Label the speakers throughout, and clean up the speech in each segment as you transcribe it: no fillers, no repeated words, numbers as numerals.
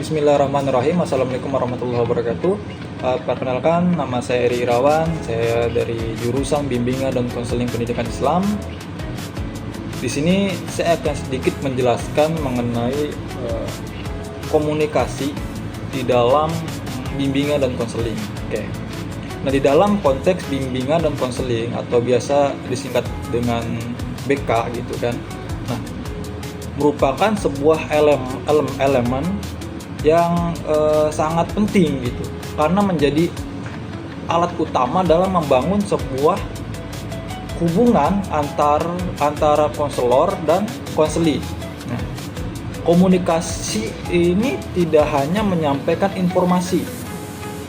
Speaker 1: Bismillahirrahmanirrahim. Assalamualaikum warahmatullahi wabarakatuh. Perkenalkan, nama saya Eri Irawan. Saya dari jurusan Bimbingan dan Konseling Pendidikan Islam. Di sini saya akan sedikit menjelaskan mengenai komunikasi di dalam bimbingan dan konseling. Oke. Nah, di dalam konteks bimbingan dan konseling atau biasa disingkat dengan BK gitu kan. Nah, merupakan sebuah elemen yang sangat penting gitu, karena menjadi alat utama dalam membangun sebuah hubungan antara konselor dan konseli. Nah, komunikasi ini tidak hanya menyampaikan informasi,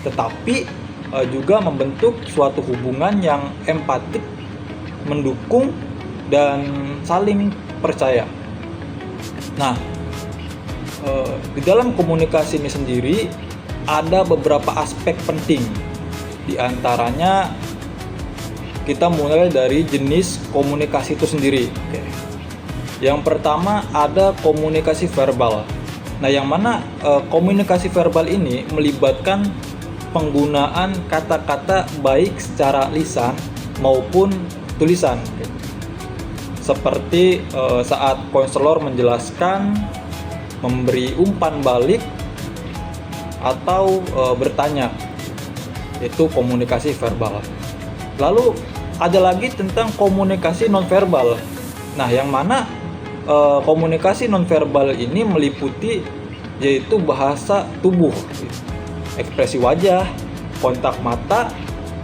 Speaker 1: tetapi juga membentuk suatu hubungan yang empatik, mendukung, dan saling percaya. Nah, di dalam komunikasi ini sendiri ada beberapa aspek penting. Di antaranya kita mulai dari jenis komunikasi itu sendiri. Oke. Yang pertama ada komunikasi verbal. Nah, yang mana komunikasi verbal ini melibatkan penggunaan kata-kata baik secara lisan maupun tulisan. Seperti saat konselor menjelaskan, memberi umpan balik, atau bertanya. Itu komunikasi verbal. Lalu ada lagi tentang komunikasi nonverbal. Nah, yang mana komunikasi nonverbal ini meliputi yaitu bahasa tubuh, ekspresi wajah, kontak mata,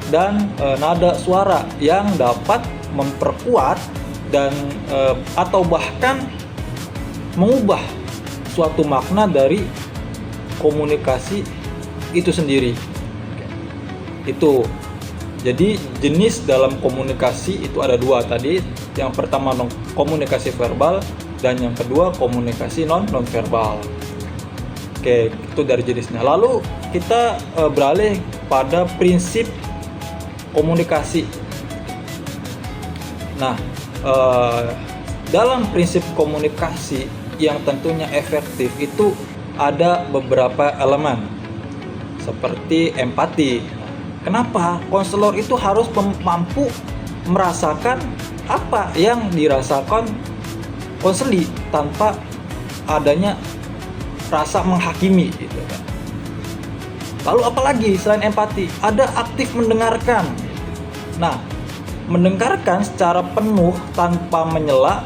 Speaker 1: dan nada suara yang dapat memperkuat dan atau bahkan mengubah suatu makna dari komunikasi itu sendiri. Itu jadi jenis dalam komunikasi itu ada dua tadi. Yang pertama komunikasi verbal dan yang kedua komunikasi non verbal. Oke, itu dari jenisnya. Lalu kita beralih pada prinsip komunikasi. Nah, dalam prinsip komunikasi yang tentunya efektif itu ada beberapa elemen seperti empati. Kenapa? Konselor itu harus mampu merasakan apa yang dirasakan konseli tanpa adanya rasa menghakimi gitu kan. Lalu apalagi selain empati? Ada aktif mendengarkan. Nah, mendengarkan secara penuh tanpa menyela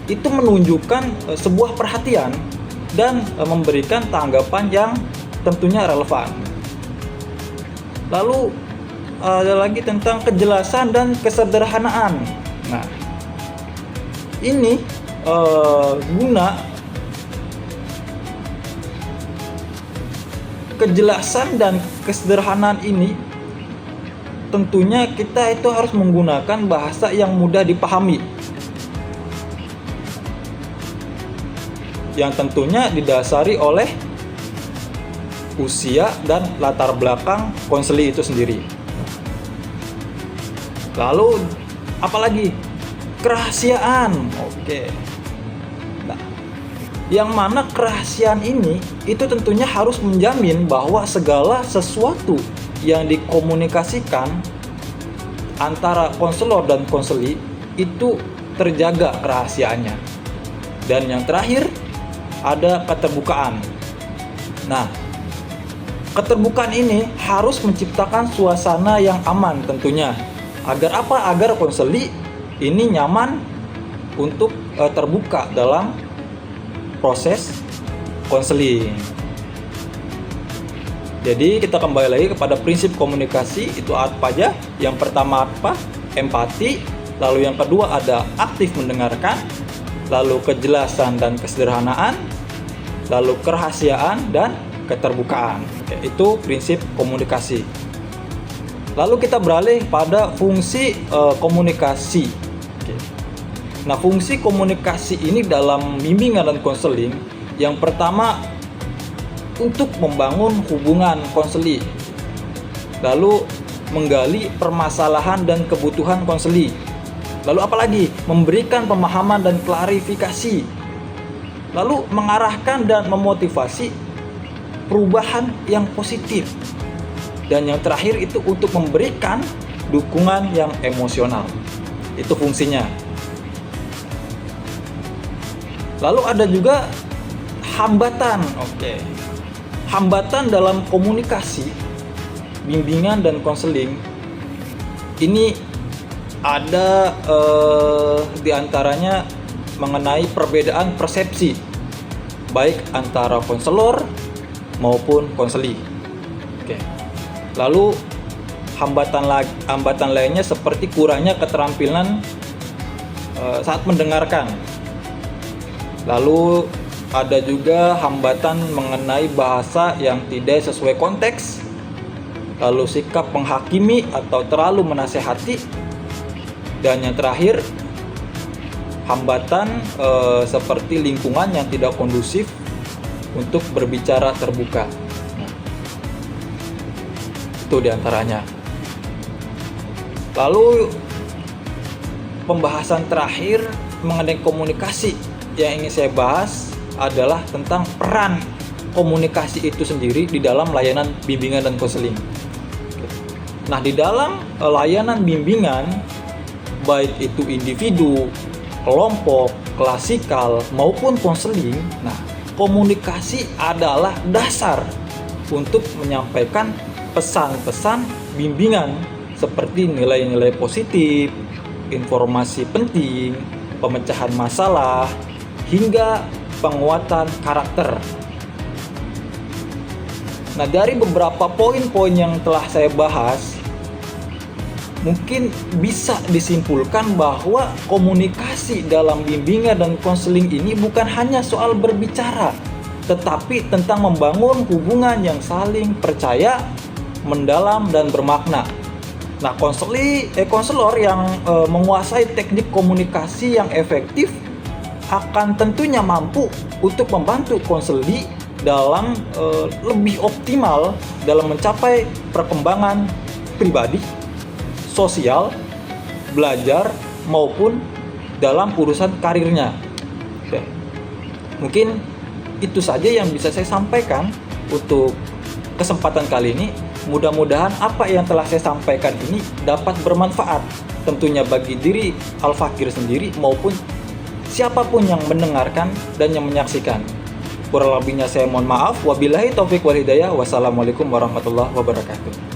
Speaker 1: itu menunjukkan sebuah perhatian dan memberikan tanggapan yang tentunya relevan. Lalu ada lagi tentang kejelasan dan kesederhanaan. Nah, ini guna kejelasan dan kesederhanaan ini tentunya kita itu harus menggunakan bahasa yang mudah dipahami, yang tentunya didasari oleh usia dan latar belakang konseli itu sendiri. Lalu apalagi kerahasiaan. Oke. Nah, yang mana kerahasiaan ini itu tentunya harus menjamin bahwa segala sesuatu yang dikomunikasikan antara konselor dan konseli itu terjaga kerahasiaannya. Dan yang terakhir ada keterbukaan. Nah, keterbukaan ini harus menciptakan suasana yang aman tentunya. Agar apa? Agar konseli ini nyaman untuk terbuka dalam proses konseling. Jadi kita kembali lagi kepada prinsip komunikasi itu apa aja? Yang pertama apa? Empati. Lalu yang kedua ada aktif mendengarkan. Lalu kejelasan dan kesederhanaan. Lalu kerahasiaan dan keterbukaan. Oke, itu prinsip komunikasi. Lalu kita beralih pada fungsi komunikasi. Oke. Nah, fungsi komunikasi ini dalam bimbingan dan konseling yang pertama untuk membangun hubungan konseli, lalu menggali permasalahan dan kebutuhan konseli, lalu apalagi memberikan pemahaman dan klarifikasi, lalu mengarahkan dan memotivasi perubahan yang positif. Dan yang terakhir itu untuk memberikan dukungan yang emosional. Itu fungsinya. Lalu ada juga hambatan. Hambatan dalam komunikasi, bimbingan dan konseling. Ini ada diantaranya mengenai perbedaan persepsi, baik antara konselor maupun konseli. Lalu hambatan lainnya seperti kurangnya keterampilan saat mendengarkan. Lalu ada juga hambatan mengenai bahasa yang tidak sesuai konteks, lalu sikap menghakimi atau terlalu menasehati, dan yang terakhir hambatan seperti lingkungan yang tidak kondusif untuk berbicara terbuka. Itu diantaranya. Lalu pembahasan terakhir mengenai komunikasi yang ingin saya bahas adalah tentang peran komunikasi itu sendiri di dalam layanan bimbingan dan konseling. Nah, di dalam layanan bimbingan, baik itu individu, kelompok, klasikal maupun konseling, nah, komunikasi adalah dasar untuk menyampaikan pesan-pesan bimbingan seperti nilai-nilai positif, informasi penting, pemecahan masalah, hingga penguatan karakter. Nah, dari beberapa poin-poin yang telah saya bahas, mungkin bisa disimpulkan bahwa komunikasi dalam bimbingan dan konseling ini bukan hanya soal berbicara, tetapi tentang membangun hubungan yang saling percaya, mendalam dan bermakna. Nah, konselor yang menguasai teknik komunikasi yang efektif akan tentunya mampu untuk membantu konseli dalam lebih optimal dalam mencapai perkembangan pribadi, sosial, belajar maupun dalam urusan karirnya. Oke. Mungkin itu saja yang bisa saya sampaikan untuk kesempatan kali ini. Mudah-mudahan apa yang telah saya sampaikan ini dapat bermanfaat tentunya bagi diri Al-Fakir sendiri maupun siapapun yang mendengarkan dan yang menyaksikan. Kurang lebihnya saya mohon maaf. Wabillahi taufik wal hidayah. Wassalamualaikum warahmatullahi wabarakatuh.